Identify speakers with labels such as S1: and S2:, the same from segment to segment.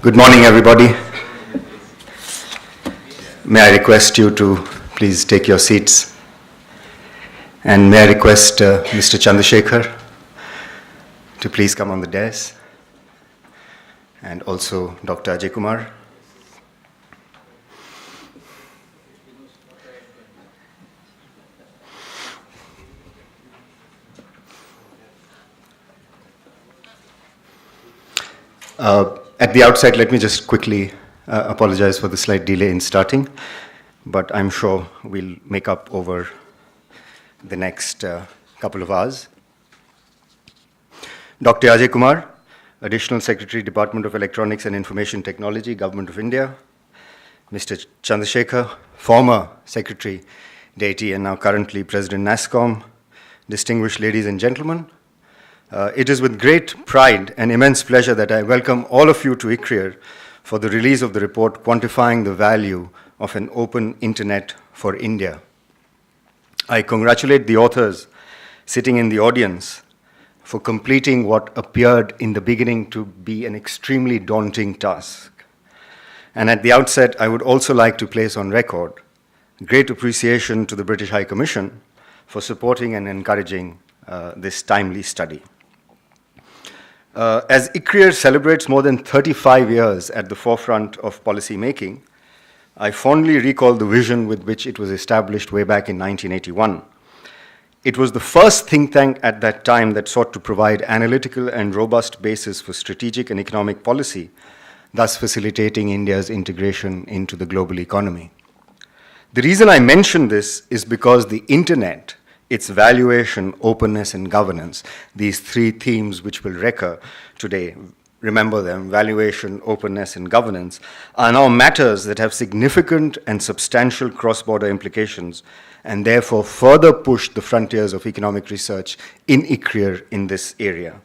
S1: Good morning, everybody. May I request you to please take your seats. And may I request Mr. Chandrasekhar to please come on the dais. And also Dr. Ajay Kumar. At the outset, let me just quickly apologize for the slight delay in starting, but I'm sure we'll make up over the next couple of hours. Dr. Ajay Kumar, Additional Secretary, Department of Electronics and Information Technology, Government of India. Mr. Chandrasekhar, former Secretary, DeitY, and now currently President NASSCOM. Distinguished ladies and gentlemen, it is with great pride and immense pleasure that I welcome all of you to ICRIER for the release of the report Quantifying the Value of an Open Internet for India. I congratulate the authors sitting in the audience for completing what appeared in the beginning to be an extremely daunting task. And at the outset, I would also like to place on record great appreciation to the British High Commission for supporting and encouraging this timely study. As ICRIER celebrates more than 35 years at the forefront of policy making, I fondly recall the vision with which it was established way back in 1981. It was the first think tank at that time that sought to provide analytical and robust basis for strategic and economic policy, thus facilitating India's integration into the global economy. The reason I mention this is because the internet, its valuation, openness, and governance, these three themes which will recur today, remember them, valuation, openness, and governance, are now matters that have significant and substantial cross-border implications and therefore further push the frontiers of economic research in ICRIER in this area.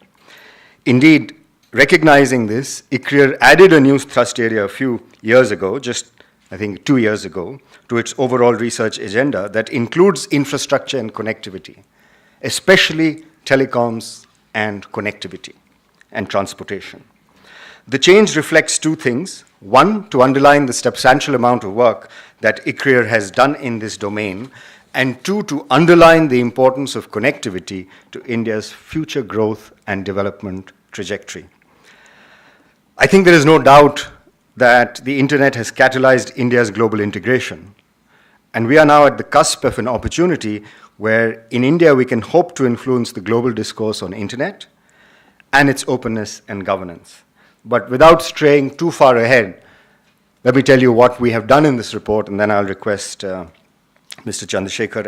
S1: Indeed, recognizing this, ICRIER added a new thrust area a few years ago, just I think 2 years ago, to its overall research agenda that includes infrastructure and connectivity, especially telecoms and connectivity and transportation. The change reflects two things. One, to underline the substantial amount of work that ICRIER has done in this domain, and two, to underline the importance of connectivity to India's future growth and development trajectory. I think there is no doubt that the internet has catalyzed India's global integration. And we are now at the cusp of an opportunity where in India we can hope to influence the global discourse on internet and its openness and governance. But without straying too far ahead, let me tell you what we have done in this report, and then I'll request Mr. Chandrasekhar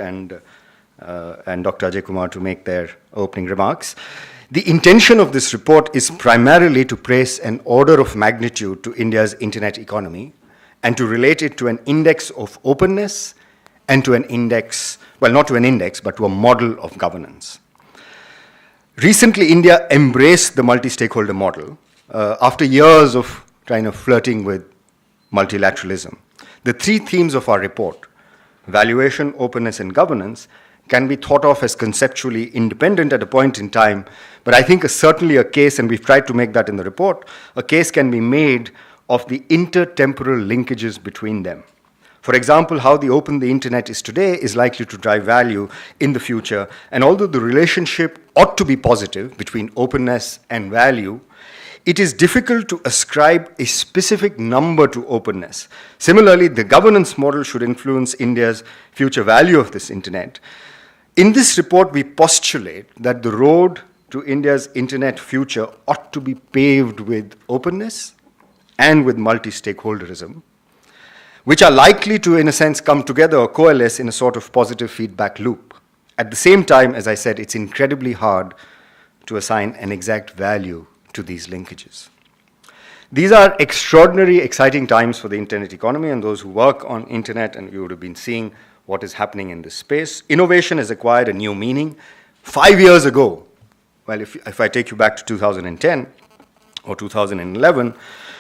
S1: and Dr. Ajay Kumar to make their opening remarks. The intention of this report is primarily to place an order of magnitude to India's internet economy and to relate it to an index of openness and to an index, well, not to an index, but to a model of governance. Recently, India embraced the multi-stakeholder model after years of flirting with multilateralism. The three themes of our report, valuation, openness, and governance, can be thought of as conceptually independent at a point in time, but I think certainly a case, and we've tried to make that in the report, a case can be made of the intertemporal linkages between them. For example, how open the internet is today is likely to drive value in the future, and although the relationship ought to be positive between openness and value, it is difficult to ascribe a specific number to openness. Similarly, the governance model should influence India's future value of this internet. In this report, we postulate that the road to India's internet future ought to be paved with openness and with multi-stakeholderism, which are likely to, in a sense, come together or coalesce in a sort of positive feedback loop. At the same time, as I said, it's incredibly hard to assign an exact value to these linkages. These are extraordinary, exciting times for the internet economy and those who work on internet, and you would have been seeing what is happening in this space. Innovation has acquired a new meaning. 5 years ago, well, if I take you back to 2010 or 2011,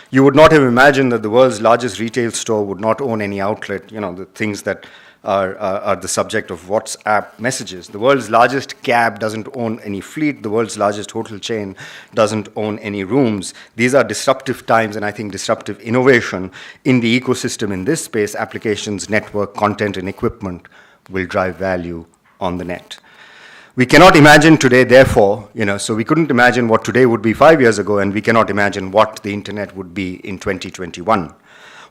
S1: you would not have imagined that the world's largest retail store would not own any outlet, the things that are the subject of WhatsApp messages. The world's largest cab doesn't own any fleet. The world's largest hotel chain doesn't own any rooms. These are disruptive times, and I think disruptive innovation in the ecosystem in this space, applications, network, content, and equipment will drive value on the net. We cannot imagine today, therefore, so we couldn't imagine what today would be 5 years ago, and we cannot imagine what the internet would be in 2021.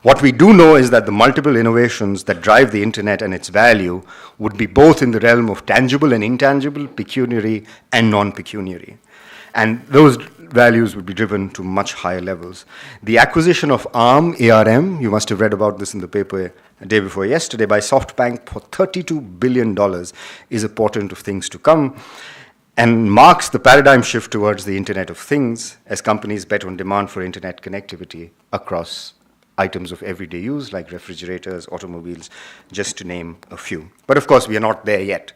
S1: What we do know is that the multiple innovations that drive the internet and its value would be both in the realm of tangible and intangible, pecuniary and non-pecuniary. And those values would be driven to much higher levels. The acquisition of ARM, you must have read about this in the paper the day before yesterday, by SoftBank for $32 billion is a portent of things to come and marks the paradigm shift towards the Internet of Things as companies bet on demand for internet connectivity across items of everyday use like refrigerators, automobiles, just to name a few. But of course, we are not there yet.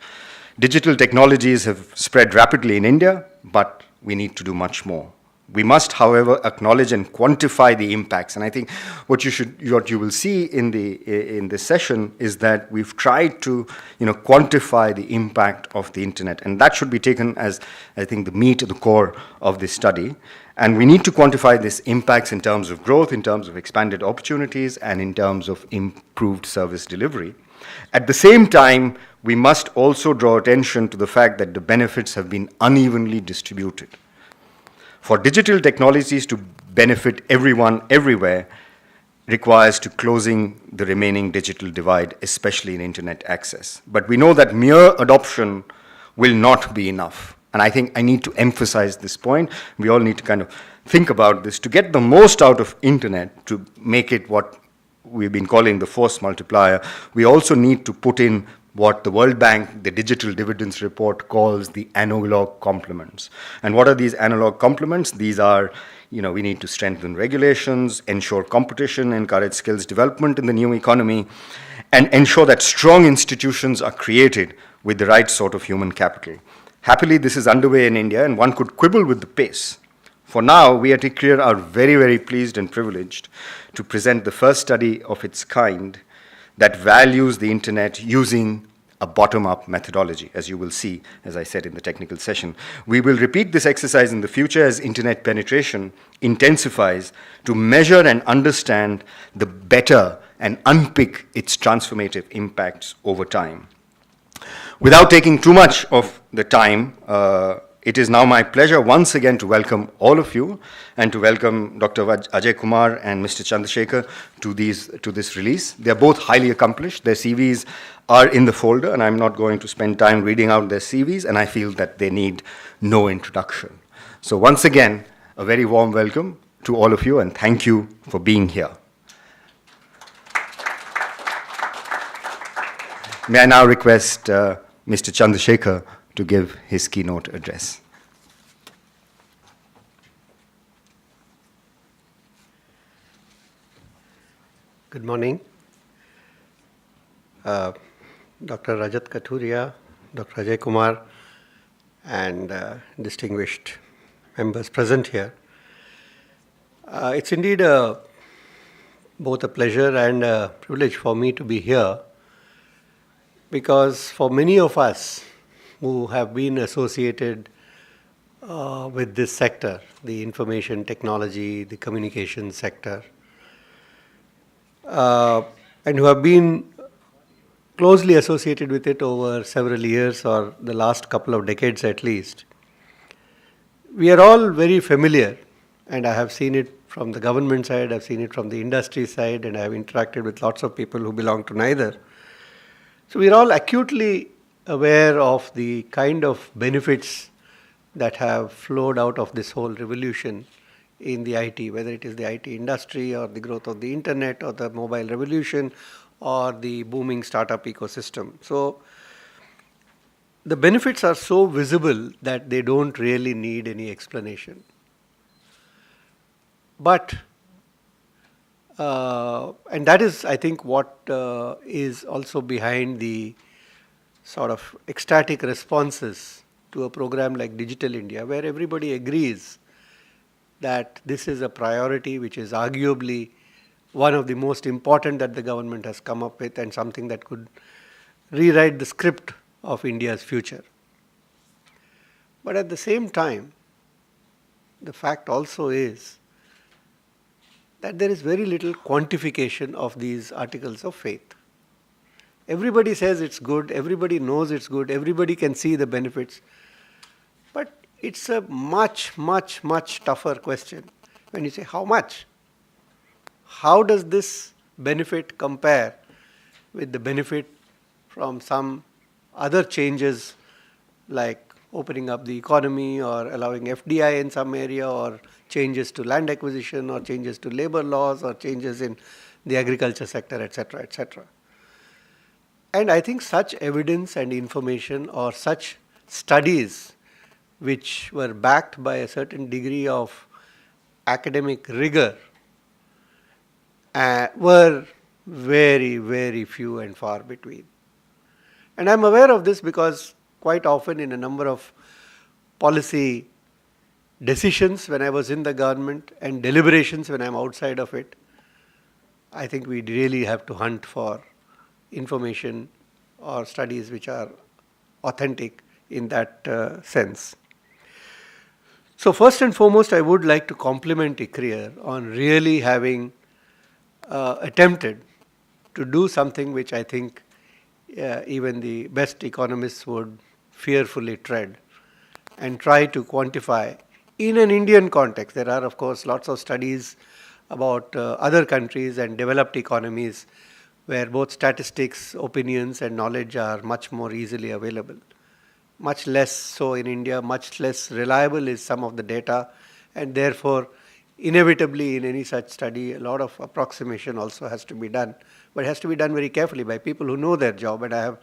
S1: Digital technologies have spread rapidly in India, but we need to do much more. We must, however, acknowledge and quantify the impacts. And I think what you will see in this session is that we've tried to, quantify the impact of the internet, and that should be taken as, I think, the meat, the core of this study. And we need to quantify these impacts in terms of growth, in terms of expanded opportunities, and in terms of improved service delivery. At the same time, we must also draw attention to the fact that the benefits have been unevenly distributed. For digital technologies to benefit everyone, everywhere, requires to closing the remaining digital divide, especially in internet access. But we know that mere adoption will not be enough. And I think I need to emphasize this point. We all need to kind of think about this. To get the most out of internet, to make it what we've been calling the force multiplier, we also need to put in what the World Bank, the Digital Dividends Report, calls the analog complements. And what are these analog complements? These are, we need to strengthen regulations, ensure competition, encourage skills development in the new economy, and ensure that strong institutions are created with the right sort of human capital. Happily, this is underway in India, and one could quibble with the pace. For now, we at ICRIER are very, very pleased and privileged to present the first study of its kind that values the internet using a bottom-up methodology, as you will see, as I said in the technical session. We will repeat this exercise in the future as internet penetration intensifies to measure and understand the better and unpick its transformative impacts over time. Without taking too much of the time, it is now my pleasure once again to welcome all of you and to welcome Dr. Ajay Kumar and Mr. Chandrasekhar to this release. They are both highly accomplished. Their CVs are in the folder, and I'm not going to spend time reading out their CVs, and I feel that they need no introduction. So once again, a very warm welcome to all of you, and thank you for being here. May I now request Mr. Chandrasekhar to give his keynote address.
S2: Good morning. Dr. Rajat Kathuria, Dr. Ajay Kumar, and distinguished members present here. It's indeed both a pleasure and a privilege for me to be here, because for many of us who have been associated with this sector, the information technology, the communication sector, and who have been closely associated with it over several years or the last couple of decades at least, we are all very familiar, and I have seen it from the government side, I've seen it from the industry side, and I have interacted with lots of people who belong to neither. So we are all acutely aware of the kind of benefits that have flowed out of this whole revolution in the IT, whether it is the IT industry or the growth of the internet or the mobile revolution or the booming startup ecosystem. So the benefits are so visible that they don't really need any explanation. But, and that is, I think, what is also behind the sort of ecstatic responses to a program like Digital India, where everybody agrees that this is a priority which is arguably one of the most important that the government has come up with, and something that could rewrite the script of India's future. But at the same time, the fact also is that there is very little quantification of these articles of faith. Everybody says it's good, everybody knows it's good, everybody can see the benefits. But it's a much, much, much tougher question when you say how much? How does this benefit compare with the benefit from some other changes like opening up the economy or allowing FDI in some area, or changes to land acquisition, or changes to labor laws, or changes in the agriculture sector, etc., etc. And I think such evidence and information, or such studies which were backed by a certain degree of academic rigor, were very, very few and far between. And I'm aware of this because quite often in a number of policy decisions when I was in the government and deliberations when I'm outside of it, I think we really have to hunt for information or studies which are authentic in that sense. So first and foremost, I would like to compliment ICRIER on really having attempted to do something which I think even the best economists would fearfully tread, and try to quantify in an Indian context. There are, of course, lots of studies about other countries and developed economies where both statistics, opinions, and knowledge are much more easily available. Much less so in India, much less reliable is some of the data, and therefore, inevitably in any such study, a lot of approximation also has to be done, but it has to be done very carefully by people who know their job. And I have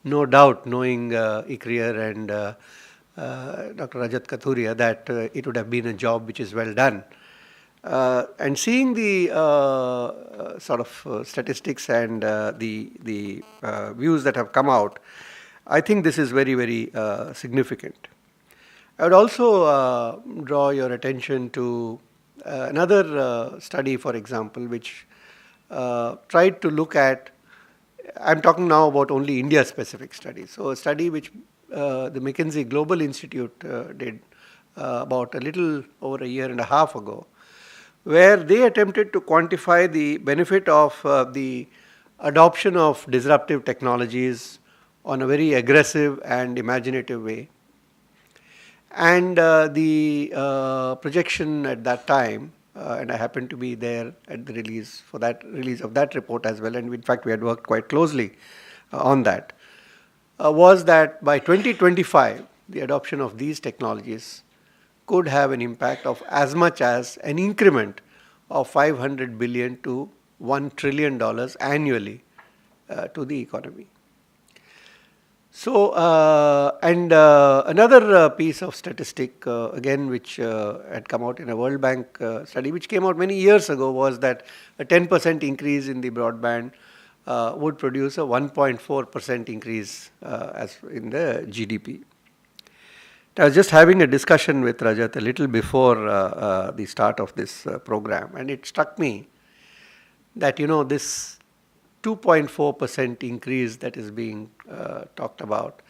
S2: no doubt, knowing ICRIER and Dr. Rajat Kathuria, that it would have been a job which is well done. And seeing the sort of statistics and the views that have come out, I think this is very, very significant. I would also draw your attention to another study, for example, which tried to look at, I'm talking now about only India-specific studies. So a study which the McKinsey Global Institute did about a little over a year and a half ago, where they attempted to quantify the benefit of the adoption of disruptive technologies on a very aggressive and imaginative way. And the projection at that time, and I happened to be there at the release of that report as well, and in fact we had worked quite closely on that, was that by 2025, the adoption of these technologies could have an impact of as much as an increment of $500 billion to $1 trillion annually to the economy. So, another piece of statistic, again, which had come out in a World Bank study, which came out many years ago, was that a 10% increase in the broadband would produce a 1.4% increase as in the GDP. I was just having a discussion with Rajat a little before the start of this program, and it struck me that, this 2.4% increase that is being talked about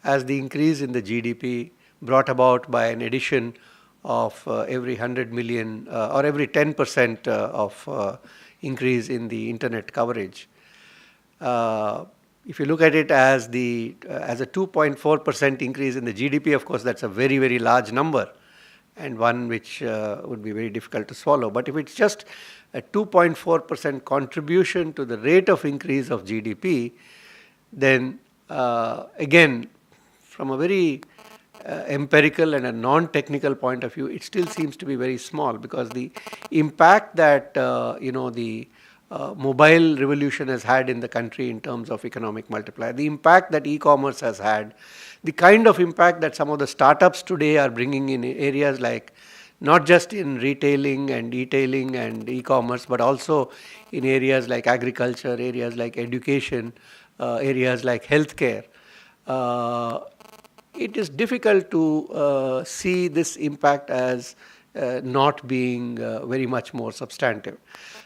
S2: as the increase in the GDP brought about by an addition of every 100 million or every 10% of increase in the internet coverage. If you look at it as a 2.4% increase in the GDP, of course, that's a very, very large number, and one which would be very difficult to swallow. But if it's just a 2.4% contribution to the rate of increase of GDP, then again, from a very empirical and a non-technical point of view, it still seems to be very small, because the impact that the mobile revolution has had in the country in terms of economic multiplier, the impact that e-commerce has had, the kind of impact that some of the startups today are bringing in areas like, not just in retailing and detailing and e-commerce, but also in areas like agriculture, areas like education, areas like healthcare. It is difficult to see this impact as not being very much more substantive.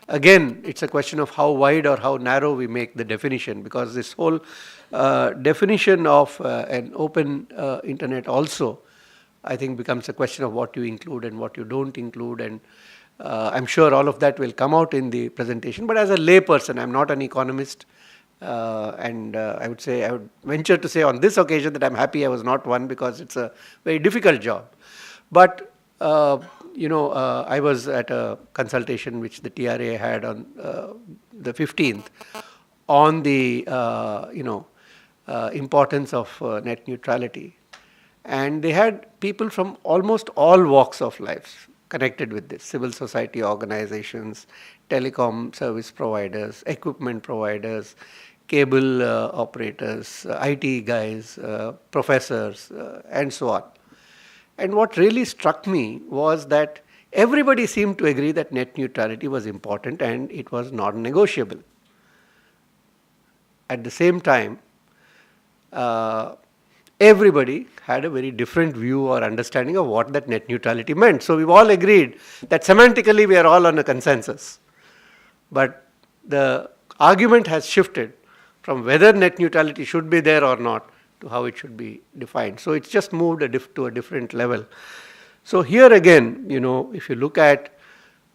S2: Again, it's a question of how wide or how narrow we make the definition, because this whole definition of an open internet also, I think, becomes a question of what you include and what you don't include, and I'm sure all of that will come out in the presentation. But as a layperson, I'm not an economist, and I would venture to say on this occasion that I'm happy I was not one, because it's a very difficult job. But I was at a consultation which the TRA had on the 15th on the importance of net neutrality, and they had people from almost all walks of life connected with this: civil society organizations, telecom service providers, equipment providers, cable operators, IT guys, professors, and so on. And what really struck me was that everybody seemed to agree that net neutrality was important and it was non-negotiable. At the same time, everybody had a very different view or understanding of what that net neutrality meant. So we've all agreed that semantically we are all on a consensus. But the argument has shifted from whether net neutrality should be there or not to how it should be defined. So it's just moved to a different level. So here again, if you look at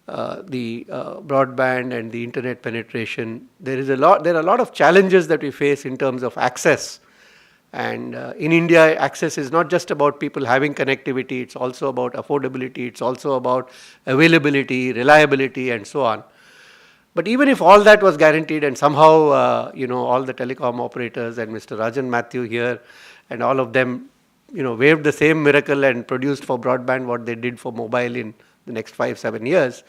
S2: the broadband and the internet penetration, there are a lot of challenges that we face in terms of access. And in India, access is not just about people having connectivity, it's also about affordability, it's also about availability, reliability, and so on. But even if all that was guaranteed, and somehow, all the telecom operators and Mr. Rajan Matthew here and all of them, waved the same miracle and produced for broadband what they did for mobile in the next 5-7 years.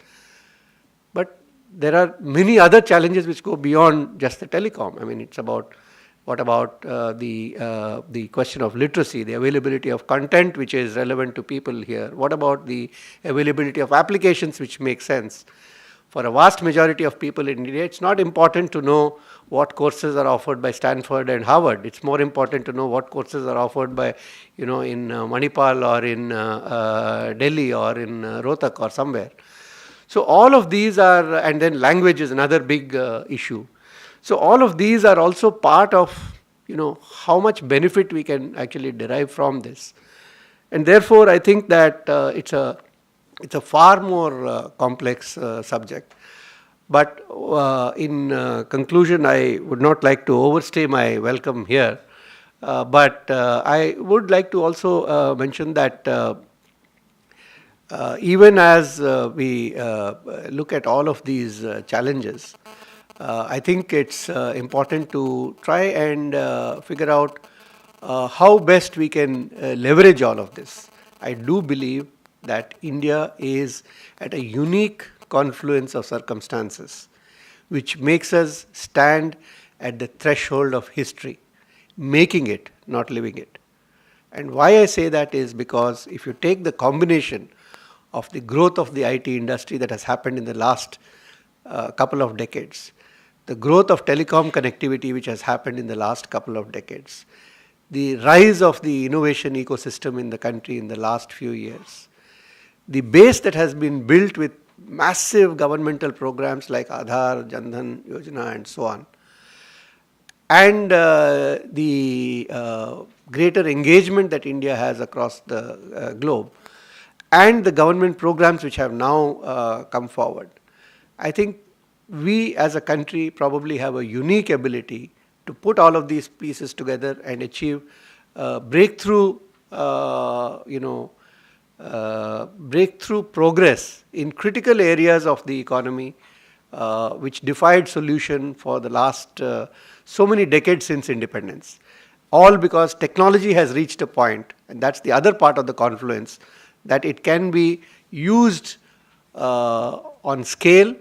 S2: But there are many other challenges which go beyond just the telecom. I mean, it's about what about the question of literacy, the availability of content which is relevant to people here? What about the availability of applications which make sense? For a vast majority of people in India, it's not important to know what courses are offered by Stanford and Harvard. It's more important to know what courses are offered by, in Manipal or in Delhi or in Rohtak or somewhere. So all of these are, and then language is another big issue. So all of these are also part of, how much benefit we can actually derive from this. And therefore, I think that it's a far more complex subject. But in conclusion, I would not like to overstay my welcome here. But I would like to also mention that even as we look at all of these challenges, I think it's important to try and figure out how best we can leverage all of this. I do believe that India is at a unique confluence of circumstances which makes us stand at the threshold of history, making it, not living it. And why I say that is because if you take the combination of the growth of the IT industry that has happened in the last couple of decades, the growth of telecom connectivity which has happened in the last couple of decades, the rise of the innovation ecosystem in the country in the last few years, the base that has been built with massive governmental programs like Aadhaar, Jan Dhan Yojana and so on, and the greater engagement that India has across the globe, and the government programs which have now come forward, I think we as a country probably have a unique ability to put all of these pieces together and achieve breakthrough progress in critical areas of the economy, which defied solution for the last so many decades since independence. All because technology has reached a point, and that's the other part of the confluence, that it can be used on scale.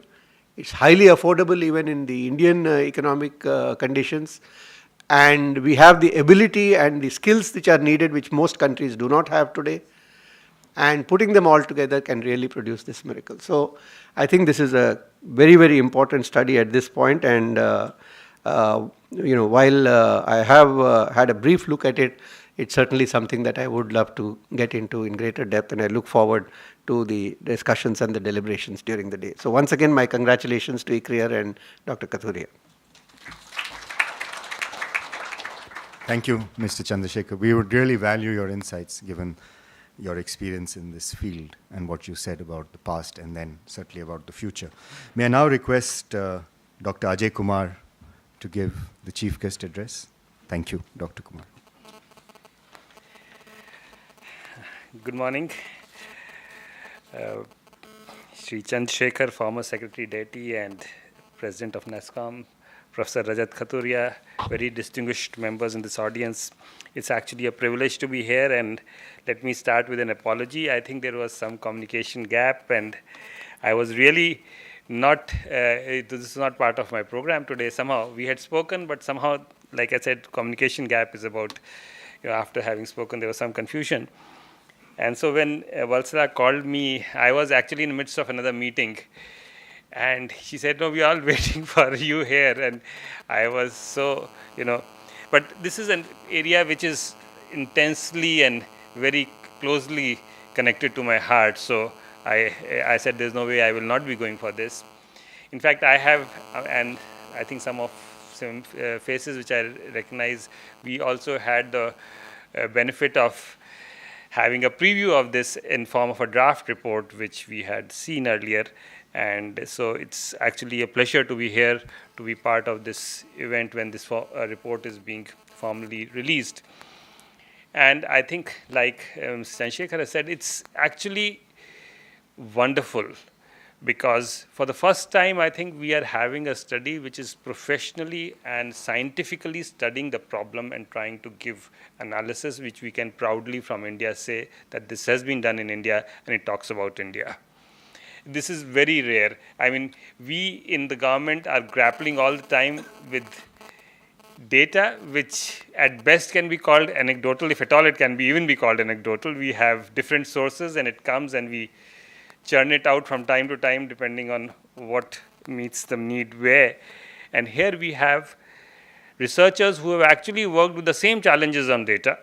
S2: It's highly affordable even in the Indian economic conditions. And we have the ability and the skills which are needed, which most countries do not have today. And putting them all together can really produce this miracle. So I think this is a very, very important study at this point. And while I have had a brief look at it, it's certainly something that I would love to get into in greater depth, and I look forward to the discussions and the deliberations during the day. So once again, my congratulations to ICRIER and Dr. Kathuria.
S1: Thank you, Mr. Chandrasekhar. We would really value your insights given your experience in this field and what you said about the past and then certainly about the future. May I now request Dr. Ajay Kumar to give the chief guest address. Thank you, Dr. Kumar.
S3: Good morning. Sri Chandrasekhar, former Secretary DeitY and President of NASSCOM, Professor Rajat Kathuria, very distinguished members in this audience. It's actually a privilege to be here, and let me start with an apology. I think there was some communication gap, and I was really not, this is not part of my program today. Somehow we had spoken, but somehow, like I said, communication gap is about, after having spoken, there was some confusion. And so when Valsala called me, I was actually in the midst of another meeting. And she said, no, we are all waiting for you here. And I was so, but this is an area which is intensely and very closely connected to my heart. So I said, there's no way I will not be going for this. In fact, I have, and I think some faces which I recognize, we also had the benefit of having a preview of this in form of a draft report, which we had seen earlier. And so it's actually a pleasure to be here, to be part of this event when this report is being formally released. And I think, like Chandrasekhar has said, it's actually wonderful because for the first time, I think we are having a study which is professionally and scientifically studying the problem and trying to give analysis which we can proudly from India say that this has been done in India and it talks about India. This is very rare. I mean, we in the government are grappling all the time with data which at best can be called anecdotal, if at all it can even be called anecdotal. We have different sources and it comes and we churn it out from time to time depending on what meets the need where. And here we have researchers who have actually worked with the same challenges on data,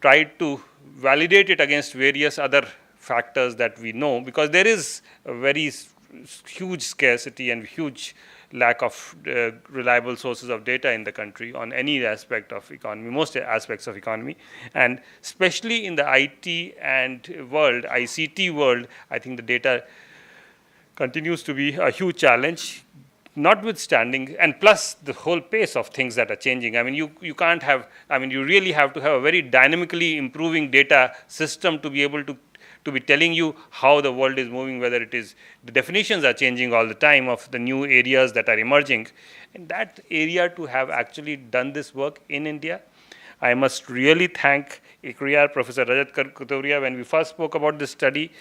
S3: tried to validate it against various other factors that we know, because there is a very huge scarcity and huge lack of reliable sources of data in the country on any aspect of economy, most aspects of economy. And especially in the IT and world, ICT world, I think the data continues to be a huge challenge, notwithstanding, and plus the whole pace of things that are changing. I mean, you can't have, I mean, you really have to have a very dynamically improving data system to be able to be telling you how the world is moving, whether it is, the definitions are changing all the time of the new areas that are emerging. And that area to have actually done this work in India, I must really thank ICRIER, Professor Rajat Kathuria, when we first spoke about this study,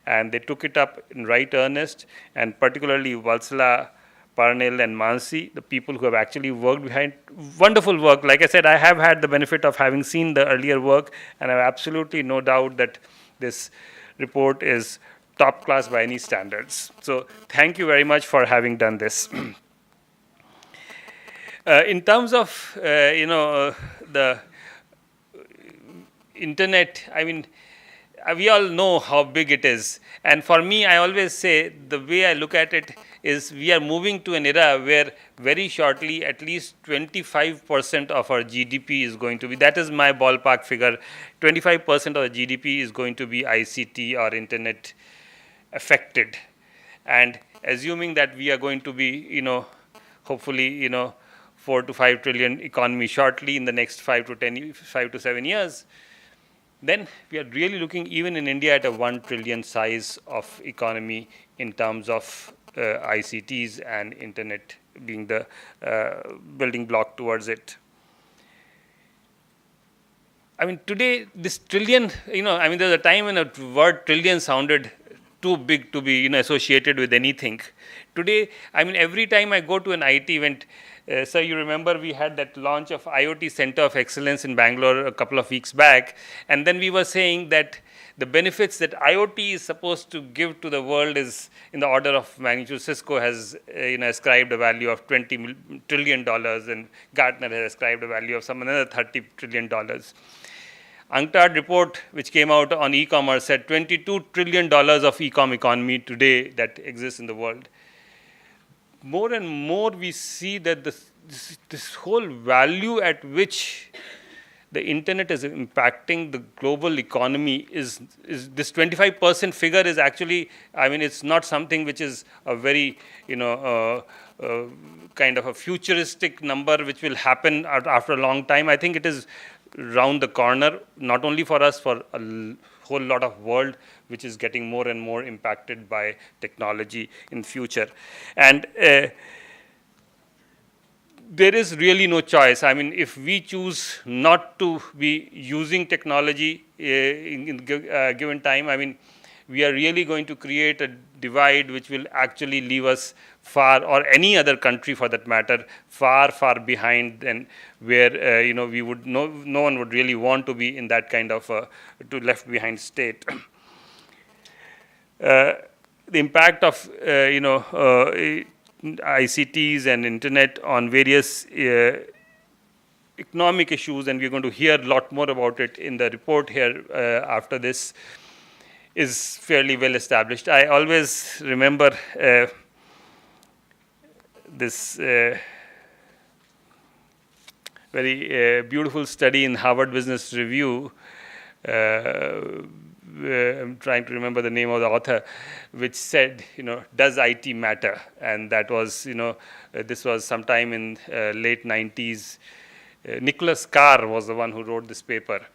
S3: and they took it up in right earnest, and particularly Valsala, Parnell and Mansi, the people who have actually worked behind wonderful work. Like I said, I have had the benefit of having seen the earlier work, and I have absolutely no doubt that this report is top class by any standards. So thank you very much for having done this. In terms of, the internet, I mean, we all know how big it is. And for me, I always say the way I look at it is we are moving to an era where very shortly at least 25% of our GDP is going to be, that is my ballpark figure, 25% of the GDP is going to be ICT or internet affected. And assuming that we are going to be, hopefully, 4 to 5 trillion economy shortly in the next 5 to 7 years, then we are really looking even in India at a 1 trillion size of economy in terms of ICTs and internet being the building block towards it. I mean, today, this trillion, there's a time when the word trillion sounded too big to be associated with anything. Today, every time I go to an IT event, so you remember we had that launch of IoT Center of Excellence in Bangalore a couple of weeks back, and then we were saying that the benefits that IoT is supposed to give to the world is in the order of magnitude. Cisco has ascribed a value of $20 trillion, and Gartner has ascribed a value of some another $30 trillion. UNCTAD report, which came out on e-commerce, said $22 trillion of e-com economy today that exists in the world. More and more we see that this whole value at which the internet is impacting the global economy is this 25% figure is actually, I mean, it's not something which is a very, kind of a futuristic number which will happen after a long time. I think it is round the corner, not only for us, for a whole lot of world which is getting more and more impacted by technology in future. And there is really no choice. I mean, if we choose not to be using technology in given time, I mean, we are really going to create a divide which will actually leave us far, or any other country for that matter, far, far behind than where we would no one would really want to be in that kind of to left behind state. The impact of ICTs and internet on various economic issues, and we're going to hear a lot more about it in the report here after this, is fairly well established. I always remember this very beautiful study in Harvard Business Review. I'm trying to remember the name of the author, which said, does IT matter? And that was, this was sometime in late 90s. Nicholas Carr was the one who wrote this paper.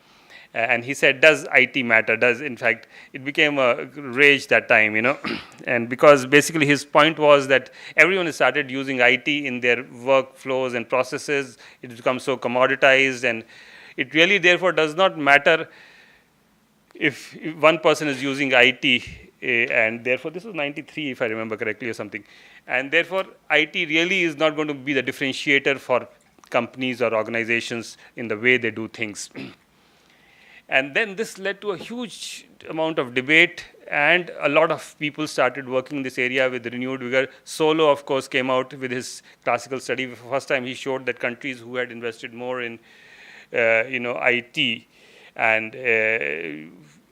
S3: And he said, does IT matter? In fact, it became a rage that time, And because basically his point was that everyone has started using IT in their workflows and processes. It becomes so commoditized, and it really therefore does not matter if one person is using IT, and therefore, this was 93 if I remember correctly or something, and therefore IT really is not going to be the differentiator for companies or organizations in the way they do things. And then this led to a huge amount of debate, and a lot of people started working in this area with renewed vigor. Solo, of course, came out with his classical study. For the first time, he showed that countries who had invested more in IT and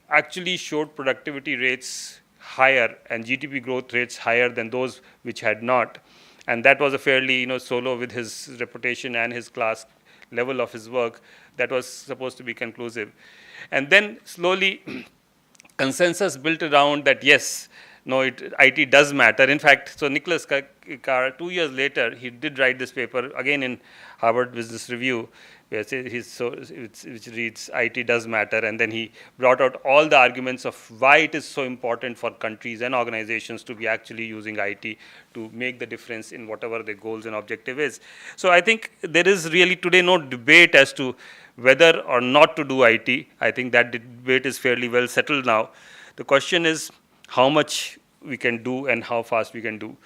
S3: actually showed productivity rates higher and GDP growth rates higher than those which had not. And that was a fairly, Solo, with his reputation and his class level of his work, that was supposed to be conclusive. And then slowly consensus built around that, yes, no, IT does matter. In fact, so Nicholas Carr, 2 years later, he did write this paper, again in Harvard Business Review, which reads, IT does matter. And then he brought out all the arguments of why it is so important for countries and organizations to be actually using IT to make the difference in whatever their goals and objective is. So I think there is really today no debate as to whether or not to do IT. I think that debate is fairly well settled now. The question is how much we can do and how fast we can do.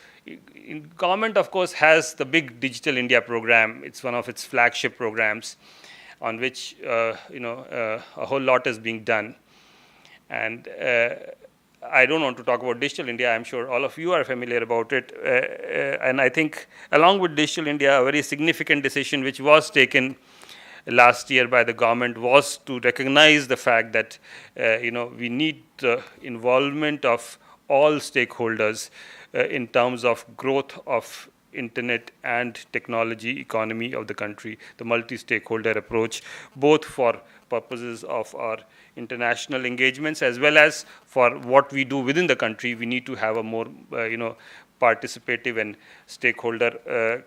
S3: Government, of course, has the big Digital India program. It's one of its flagship programs on which a whole lot is being done. And I don't want to talk about Digital India. I'm sure all of you are familiar about it. And I think along with Digital India, a very significant decision which was taken last year by the government was to recognize the fact that we need the involvement of all stakeholders in terms of growth of internet and technology economy of the country, the multi-stakeholder approach, both for purposes of our international engagements as well as for what we do within the country. We need to have a more participative and stakeholder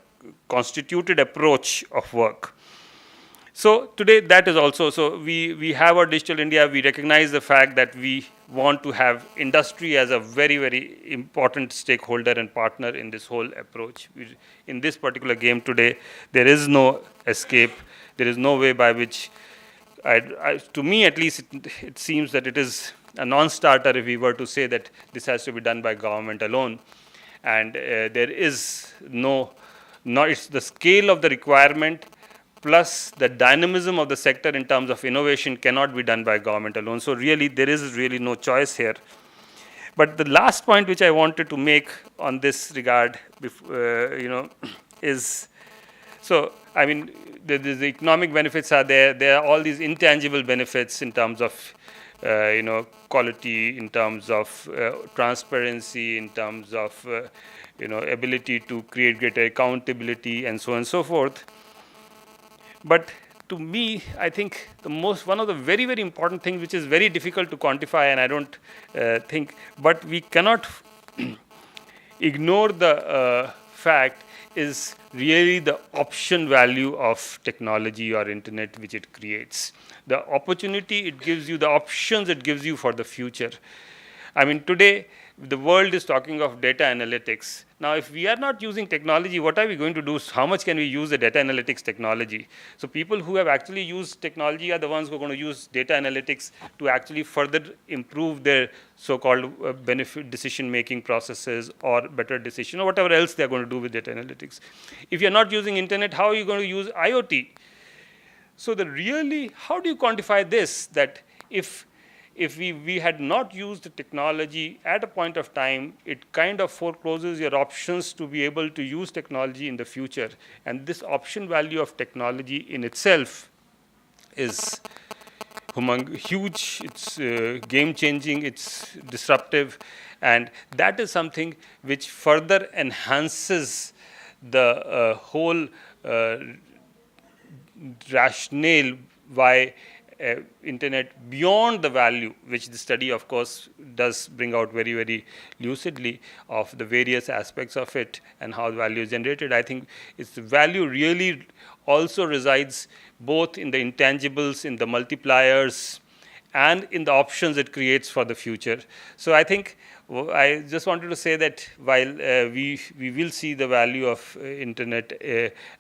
S3: constituted approach of work. So today that is also, so we have our Digital India. We recognize the fact that we want to have industry as a very, very important stakeholder and partner in this whole approach. In this particular game today, there is no escape. There is no way by which, to me at least, it seems that it is a non-starter if we were to say that this has to be done by government alone. And there is it's the scale of the requirement plus the dynamism of the sector in terms of innovation cannot be done by government alone. So really, there is really no choice here. But the last point which I wanted to make on this regard, is, so I mean, the economic benefits are there. There are all these intangible benefits in terms of, quality, in terms of transparency, in terms of, ability to create greater accountability, and so on and so forth. But to me, I think one of the very, very important things, which is very difficult to quantify, and I don't think, but we cannot ignore the fact, is really the option value of technology or internet which it creates. The opportunity it gives you, the options it gives you for the future. I mean, today, the world is talking of data analytics. Now, if we are not using technology, what are we going to do? How much can we use the data analytics technology? So people who have actually used technology are the ones who are going to use data analytics to actually further improve their so-called benefit decision-making processes or better decision or whatever else they're going to do with data analytics. If you're not using internet, how are you going to use IoT? So how do you quantify this? That if we had not used the technology at a point of time, it kind of forecloses your options to be able to use technology in the future. And this option value of technology in itself is huge, it's game-changing, it's disruptive, and that is something which further enhances the whole rationale why internet, beyond the value, which the study, of course, does bring out very, very lucidly of the various aspects of it and how the value is generated. I think its value really also resides both in the intangibles, in the multipliers, and in the options it creates for the future. So I think I just wanted to say that while we will see the value of internet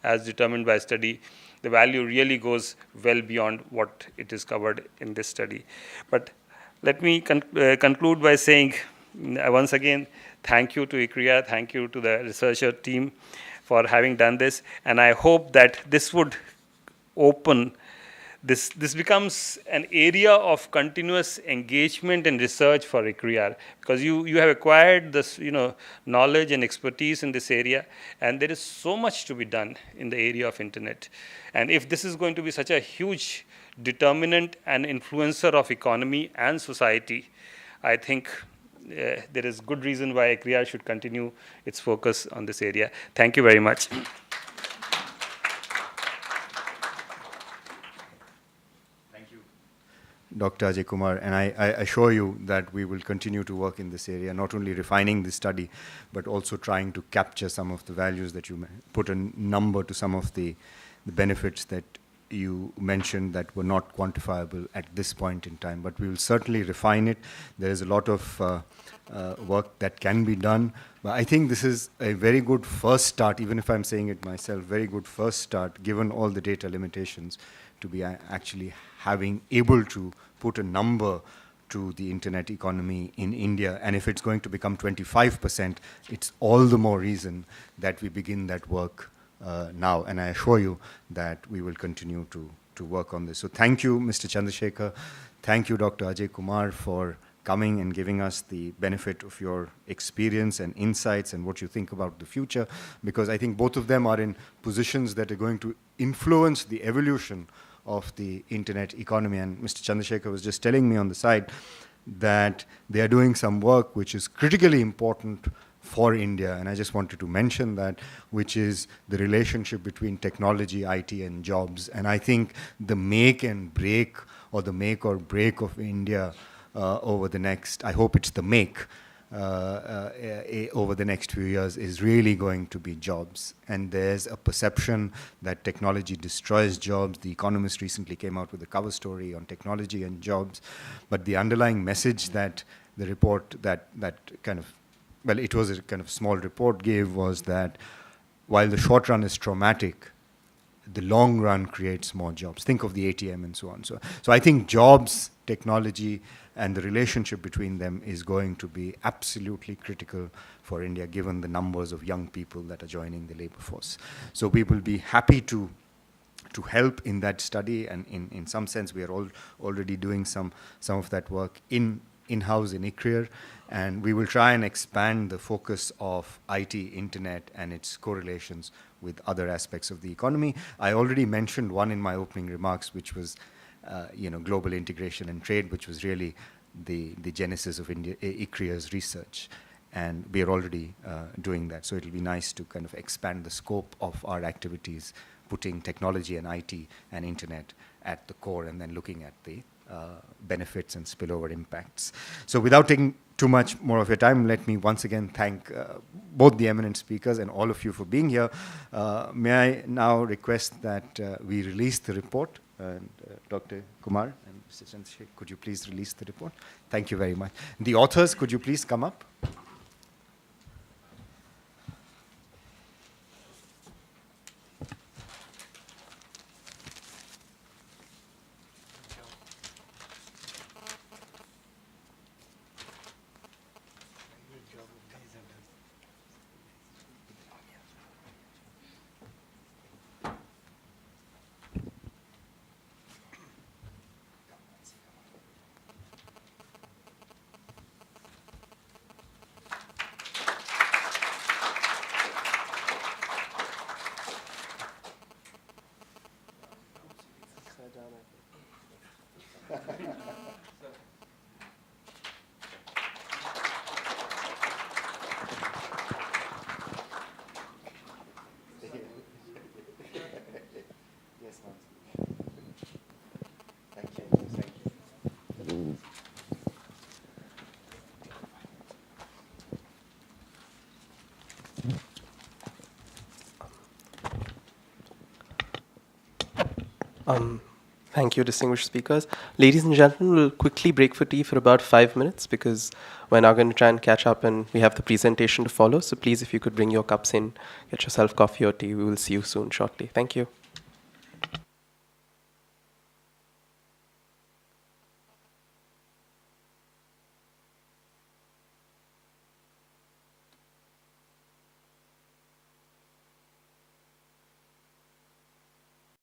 S3: as determined by study, the value really goes well beyond what it is covered in this study. But let me conclude by saying, once again, thank you to ICRIER, thank you to the researcher team for having done this, and I hope that this would open, this becomes an area of continuous engagement and research for ICRIER, because you have acquired this knowledge and expertise in this area, and there is so much to be done in the area of internet. And if this is going to be such a huge determinant and influencer of economy and society, I think there is good reason why ICRIER should continue its focus on this area. Thank you very much.
S1: Dr. Ajay Kumar, and I assure you that we will continue to work in this area, not only refining the study, but also trying to capture some of the values that you put a number to some of the benefits that you mentioned that were not quantifiable at this point in time. But we will certainly refine it. There is a lot of work that can be done. But I think this is a very good first start, even if I'm saying it myself, very good first start, given all the data limitations, to be actually able to put a number to the internet economy in India. And if it's going to become 25%, it's all the more reason that we begin that work now. And I assure you that we will continue to work on this. So thank you, Mr. Chandrasekhar. Thank you, Dr. Ajay Kumar, for coming and giving us the benefit of your experience and insights and what you think about the future, because I think both of them are in positions that are going to influence the evolution of the internet economy. And Mr. Chandrasekhar was just telling me on the side that they are doing some work which is critically important for India, and I just wanted to mention that, which is the relationship between technology, IT, and jobs. And I think the make and break, or the make or break of India over the next, I hope it's the make, over the next few years is really going to be jobs. And there's a perception that technology destroys jobs. The Economist recently came out with a cover story on technology and jobs. But the underlying message that the report, that kind of, well, it was a kind of small report gave, was that while the short run is traumatic, the long run creates more jobs. Think of the ATM and so on. So I think jobs, technology, and the relationship between them is going to be absolutely critical for India, given the numbers of young people that are joining the labor force. So we will be happy to to help in that study, and in some sense we are already doing some of that work in-house in ICRIER, and we will try and expand the focus of IT, internet, and its correlations with other aspects of the economy. I already mentioned one in my opening remarks, which was global integration and trade, which was really the genesis of ICRIER's research. And we are already doing that. So it'll be nice to kind of expand the scope of our activities, putting technology and IT and internet at the core, and then looking at the benefits and spillover impacts. So without taking too much more of your time, let me once again thank both the eminent speakers and all of you for being here. May I now request that we release the report? And Dr. Kumar and Mr. Chandrasekhar, could you please release the report? Thank you very much. The authors, could you please come up? Yes, ma'am. Thank you. Thank you.
S4: Thank you, distinguished speakers. Ladies and gentlemen, we'll quickly break for tea for about 5 minutes because we're now going to try and catch up and we have the presentation to follow. So please, if you could bring your cups in, get yourself coffee or tea. We will see you soon, shortly. Thank you.